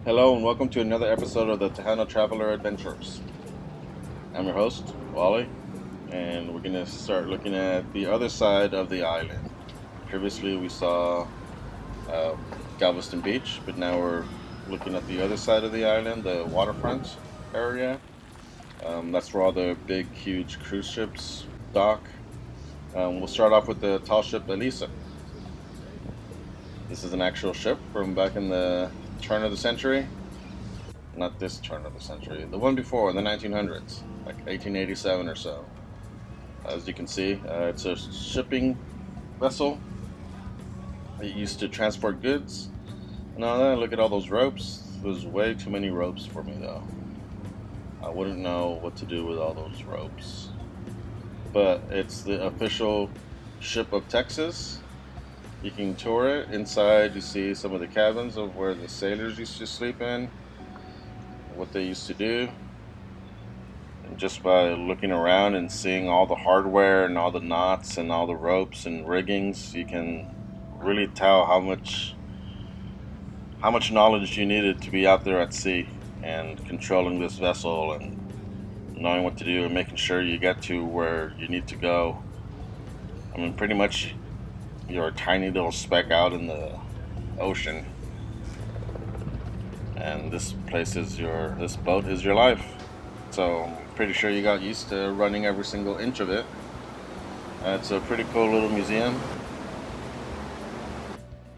Hello and welcome to another episode of the Tejano Traveler Adventures. I'm your host, Wally, and we're going to start looking at the other side of the island. Previously we saw Galveston Beach, but now we're looking at the other side of the island, the waterfront area. That's where all the big, huge cruise ships dock. We'll start off with the tall ship Elisa. This is an actual ship from back in the turn of the century. Not this turn of the century, the one before, in the 1900s, like 1887 or so. As you can see, it's a shipping vessel. It used to transport goods. Now then, look at all those ropes. There's way too many ropes for me, though. I wouldn't know what to do with all those ropes. But it's the official ship of Texas. You can tour it. Inside, you see some of the cabins of where the sailors used to sleep in, what they used to do. And just by looking around and seeing all the hardware and all the knots and all the ropes and riggings, you can really tell how much knowledge you needed to be out there at sea and controlling this vessel and knowing what to do and making sure you get to where you need to go. I mean, pretty much you're a tiny little speck out in the ocean, and this boat is your life. So I'm pretty sure you got used to running every single inch of it. It's a pretty cool little museum.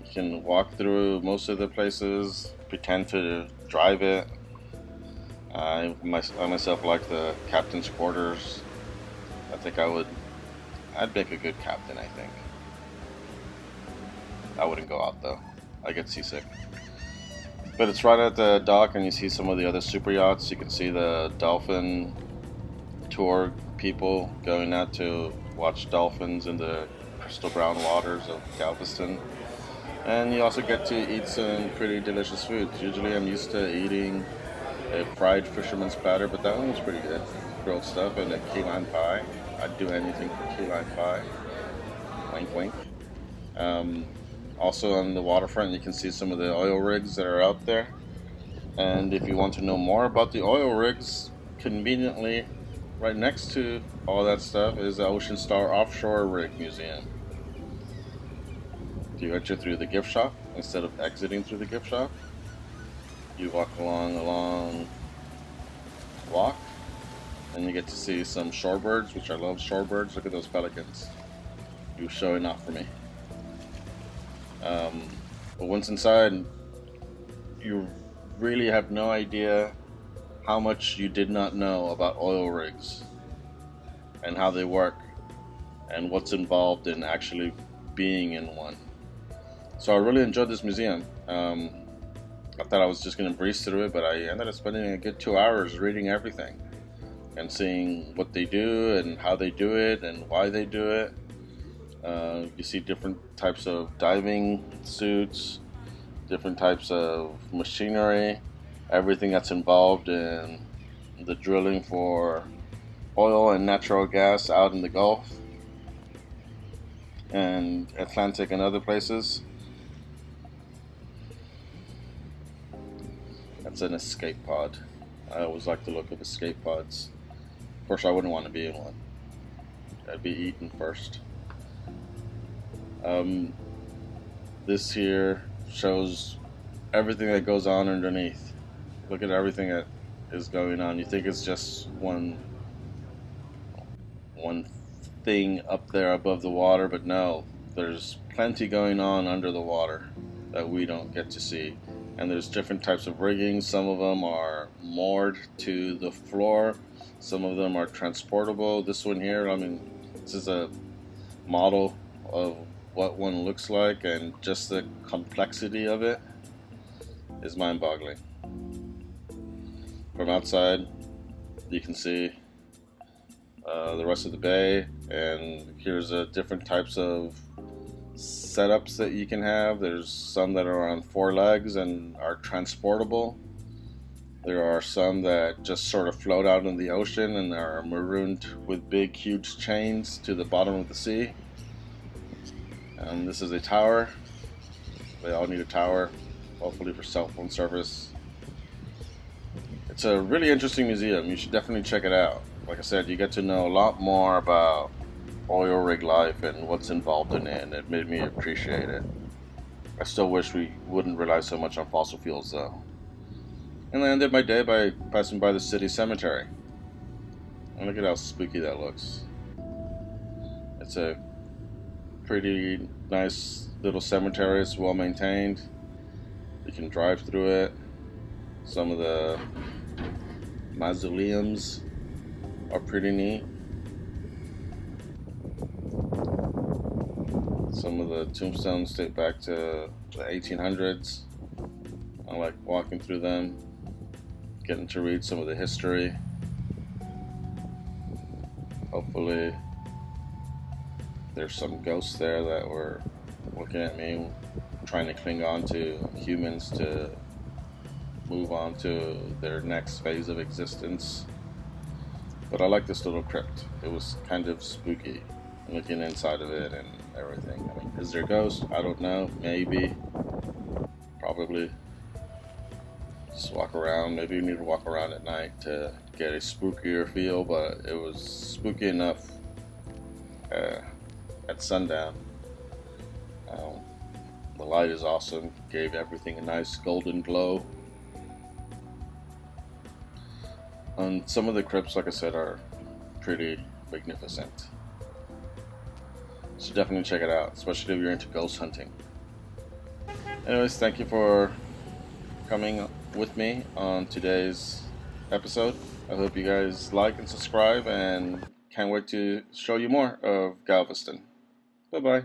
You can walk through most of the places, pretend to drive it. I myself like the captain's quarters. I think I'd make a good captain, I think. I wouldn't go out though. I get seasick. But it's right at the dock, and you see some of the other super yachts. You can see the dolphin tour people going out to watch dolphins in the crystal brown waters of Galveston. And you also get to eat some pretty delicious foods. Usually I'm used to eating a fried fisherman's platter, but that one was pretty good. Grilled stuff and a key lime pie. I'd do anything for key lime pie. Wink, wink. Also on the waterfront, you can see some of the oil rigs that are out there. And if you want to know more about the oil rigs, conveniently, right next to all that stuff is the Ocean Star Offshore Rig Museum. You enter through the gift shop instead of exiting through the gift shop. You walk along a long walk, and you get to see some shorebirds, which I love shorebirds. Look at those pelicans. You're showing off for me. But once inside, you really have no idea how much you did not know about oil rigs and how they work and what's involved in actually being in one. So I really enjoyed this museum. I thought I was just going to breeze through it, but I ended up spending a good 2 hours reading everything and seeing what they do and how they do it and why they do it. You see different types of diving suits, different types of machinery, everything that's involved in the drilling for oil and natural gas out in the Gulf and Atlantic and other places. That's an escape pod. I always like the look of escape pods. Of course, I wouldn't want to be in one. I'd be eaten first. This here shows everything that goes on underneath. Look at everything that is going on. You think it's just one thing up there above the water, but no, there's plenty going on under the water that we don't get to see. And there's different types of rigging. Some of them are moored to the floor. Some of them are transportable. This one here, this is a model of what one looks like, and just the complexity of it is mind-boggling. From outside, you can see the rest of the bay, and here's different types of setups that you can have. There's some that are on 4 legs and are transportable. There are some that just sort of float out in the ocean and are marooned with big, huge chains to the bottom of the sea. And this is a tower. They all need a tower, hopefully for cell phone service. It's a really interesting museum. You should definitely check it out. Like I said, you get to know a lot more about oil rig life and what's involved in it, and it made me appreciate it. I still wish we wouldn't rely so much on fossil fuels, though. And I ended my day by passing by the city cemetery. And look at how spooky that looks. It's a pretty nice little cemetery. It's well maintained. You can drive through it. Some of the mausoleums are pretty neat. Some of the tombstones date back to the 1800s. I like walking through them, getting to read some of the history. Hopefully there's some ghosts there that were looking at me, trying to cling on to humans to move on to their next phase of existence. But I like this little crypt. It was kind of spooky, looking inside of it and everything. I mean, is there ghosts? I don't know. Maybe. Probably. Just walk around. Maybe you need to walk around at night to get a spookier feel, but it was spooky enough at sundown. The light is awesome. Gave everything a nice golden glow. And some of the crypts, like I said, are pretty magnificent. So definitely check it out, especially if you're into ghost hunting. Anyways, thank you for coming with me on today's episode. I hope you guys like and subscribe, and can't wait to show you more of Galveston. Bye-bye.